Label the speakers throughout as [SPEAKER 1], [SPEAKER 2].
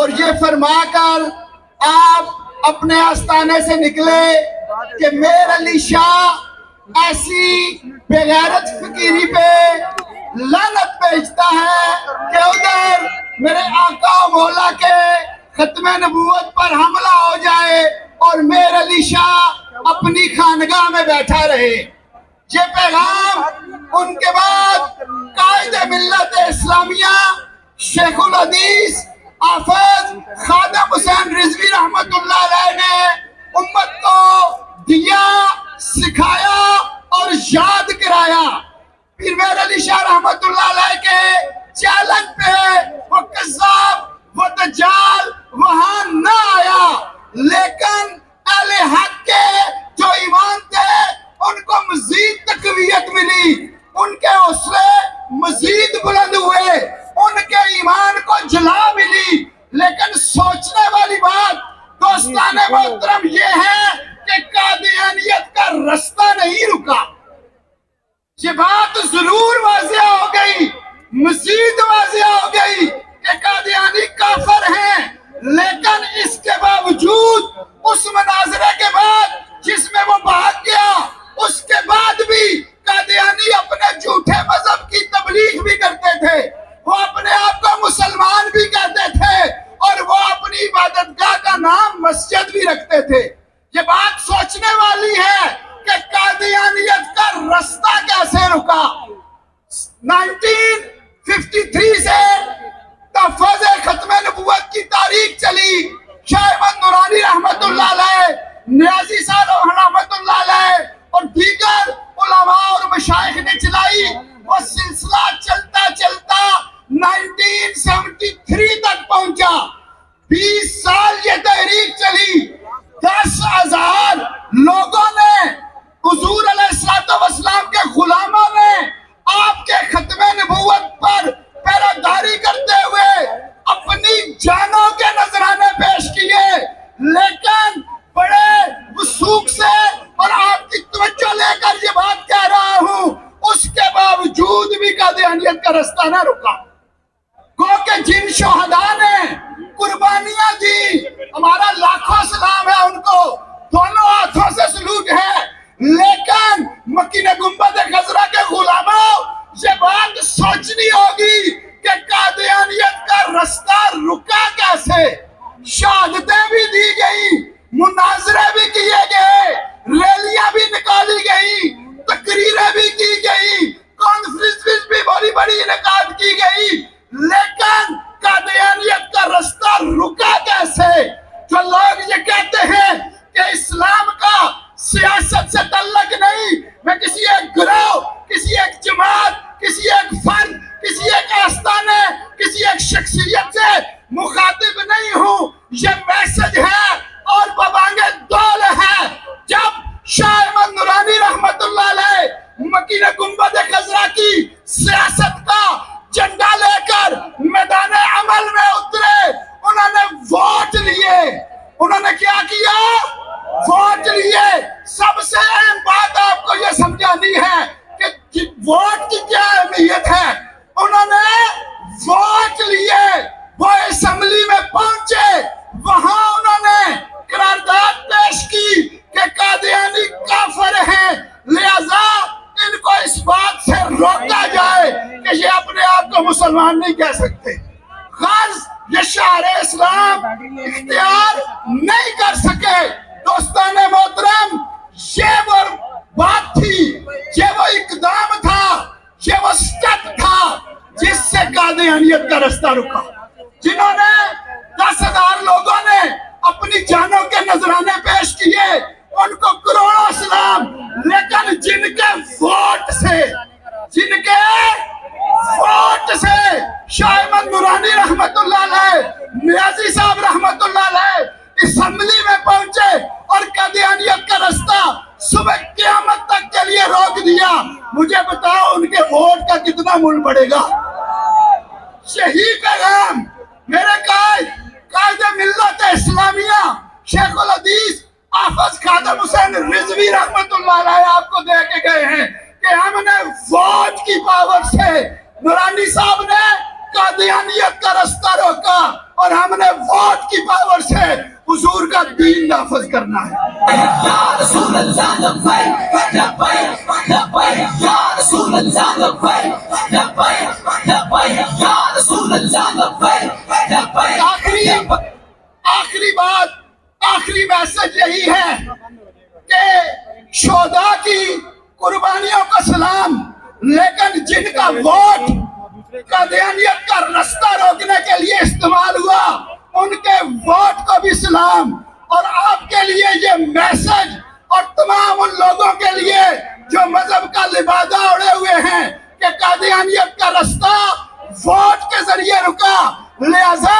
[SPEAKER 1] اور یہ فرما کر آپ اپنے آستانے سے نکلے کہ میر علی شاہ ایسی بغیرت فقیری پہ لعنت بھیجتا ہے کہ ادھر میرے آقا و مولا کے ختم نبوت پر حملہ ہو جائے اور میر علی شاہ اپنی خانگاہ میں بیٹھا رہے۔ یہ پیغام ان کے بعد قائد ملت اسلامیہ شیخ الحدیث حافظ خادم حسین رضوی رحمت اللہ علیہ نے امت کو دیا، سکھایا اور یاد کرایا۔ پھر میر علی شاہ رحمت اللہ علیہ کے چیلنج پہ وہ قذاب وہ دجال وہاں نہ آیا، لیکن اہل حق کے جو ایمان تھے ان کو مزید تقویت ملی، ان کے حوصلے مزید بلند ہوئے، ان کے ایمان کو جلا ملی۔ لیکن سوچنے والی بات دوستان محترم یہ ہے کہ قادیانیت کا رستہ نہیں رکا۔ یہ بات ضرور واضح ہو گئی، مزید واضح ہو گئی کہ قادیانی کافر ہیں، لیکن اس کے باوجود اس مناظرے کے بعد جس میں وہ بھاگ گیا، اس کے بعد بھی قادیانی اپنے جھوٹے مذہب کی تبلیغ بھی کرتے تھے، وہ اپنے آپ کو مسلمان بھی کہتے تھے اور وہ اپنی عبادت گاہ کا نام مسجد بھی رکھتے تھے۔ یہ بات سوچنے والی ہے کہ قادیانیت کا رستہ کیسے رکا۔ 1953 سے تحفظ ختم نبوت کی تاریخ چلی، شاہ احمد نورانی رحمت اللہ علیہ، نیازی صاحب رحمت اللہ علیہ اور دیگر علماء اور مشائخ نے چلائی۔ وہ سلسلہ چلتا چلتا 1973 تک پہنچا۔ 20 سال یہ تحریک چلی، 10,000 لوگوں نے، حضور علیہ السلام کے غلاموں نے آپ کے ختم نبوت پر پیراداری کرتے ہوئے اپنی جانوں کے نذرانے پیش کیے، لیکن بڑے وثوق سے اور آپ کی توجہ لے کر یہ بات کہہ رہا ہوں، اس کے باوجود بھی قادیانیت کا رستہ نہ رکا۔ گو کہ جن شہداء نے قربانیاں دی، ہمارا لاکھوں سلام ہے ان کو، دونوں ہاتھوں سے سلوٹ ہے، لیکن مکین گنبد خضرا کے غلاموں یہ بات سوچنی ہوگی کہ قادیانیت کا رستہ رکا کیسے۔ شہادتیں بھی دی گئی، مناظرے بھی کیے گئے، ریلیاں بھی نکالی گئی، تقریریں بھی کی گئی، کانفرنس بھی بڑی بڑی انعقاد کی گئی، لیکن قادیانیت کا رستہ رکا کیسے؟ جو لوگ یہ کہتے ہیں کہ اسلام کا سیاست سے تعلق نہیں، میں کسی ایک گروہ، کسی ایک جماعت، کسی ایک فرد، کسی ایک آستانے، کسی ایک شخصیت سے مخاطب نہیں ہوں، یہ میسج ہے اور ببانگ دول ہے۔ جب شاہ احمد نورانی رحمت اللہ علیہ مکین گنبد خضرا کی سیاست کا جھنڈا لے کر میدان عمل میں اترے، انہوں نے ووٹ لیے۔ انہوں نے کیا کیا؟ ووٹ لیے۔ سب سے اہم بات آپ کو یہ سمجھانی ہے کہ ووٹ کی کیا اہمیت ہے۔ انہوں نے ووٹ لیے، وہ اسمبلی میں پہنچے، وہاں انہوں نے قرارداد پیش کی کہ قادیانی کافر ہیں، لہذا ان کو اس بات سے روکا جائے کہ یہ اپنے آپ کو مسلمان نہیں کہہ سکتے۔ غرض یہ شعار اسلام اختیار نہیں کر سکے۔ دوستان محترم، یہ وہ بات تھی، یہ وہ اقدام تھا، یہ وہ سٹیپ تھا جس سے قادیانیت کا رستہ رکا۔ جنہوں نے 10,000 لوگوں نے اپنی جانوں کے نذرانے پیش کیے، ان کو کروڑوں سلام، لیکن جن کے ووٹ سے شاہ احمد نورانی رحمت اللہ علیہ، نیازی صاحب رحمت اللہ علیہ اسمبلی میں پہنچے اور قادیانیت کا رستہ صبح قیامت تک کے لیے روک دیا، مجھے بتاؤ ان کے ووٹ کا کتنا مول پڑے گا؟ یہی پیغام میرے قائد ملت اسلامیہ شیخ الحدیث حافظ خادم حسین رضوی رحمت اللہ علیہ آپ کو دے کے گئے ہیں کہ ہم نے ووٹ کی پاور سے، نورانی صاحب نے قادیانیت کا رستہ روکا اور ہم نے ووٹ تحفظ کرنا ہے. آخری بات، آخری میسج یہی ہے کہ شہداء کی قربانیوں کا سلام، لیکن جن کا ووٹ قادیانیت کا رستہ روکنے کے لیے استعمال ہوا ان کے ووٹ کو بھی سلام. اور آپ کے لیے یہ میسج اور تمام ان لوگوں کے لیے جو مذہب کا لبادہ اڑے ہوئے ہیں کہ قادیانیت کا رستہ ووٹ کے ذریعے رکا، لہذا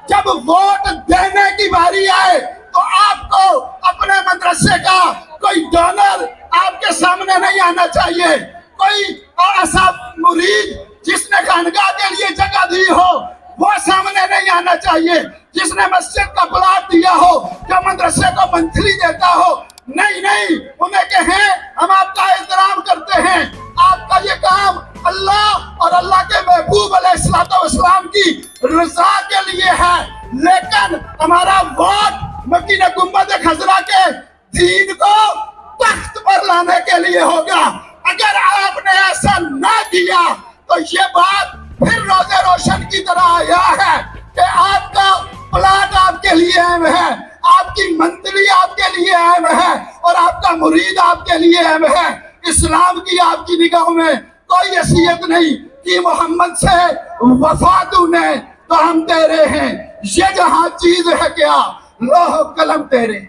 [SPEAKER 1] جب ووٹ دینے کی باری آئے تو آپ کو اپنے مدرسے کا کوئی ڈونر آپ کے سامنے نہیں آنا چاہیے، کوئی ایسا مرید جس نے خانقاہ کے لیے جگہ دی ہو وہ سامنے نہیں آنا چاہیے، جس نے مسجد کا پلاٹ دیا ہو، جو مدرسے کو منتھلی دیتا ہو. نہیں، انہیں کہیں ہم آپ کا احترام کرتے ہیں، آپ کا یہ کام اللہ اور اللہ کے محبوب علیہ السلام کی رضا کے لیے ہے، لیکن ہمارا ووٹ مکین گنبد خضرا کے دین کو تخت پر لانے کے لیے ہوگا. اگر آپ نے ایسا نہ کیا تو یہ بات پھر روزے روشن کی طرح آیا ہے کہ آپ کا پلاٹ آپ کے لیے اہم ہے، آپ کی منتلی آپ کے لیے اہم ہے، اور آپ کا مرید آپ کے لیے اہم ہے. اسلام کی آپ کی نگاہوں میں کوئی حیثیت نہیں کہ محمد سے وفا تو نے تو ہم تیرے ہیں، یہ جہاں چیز ہے کیا لوح قلم تیرے.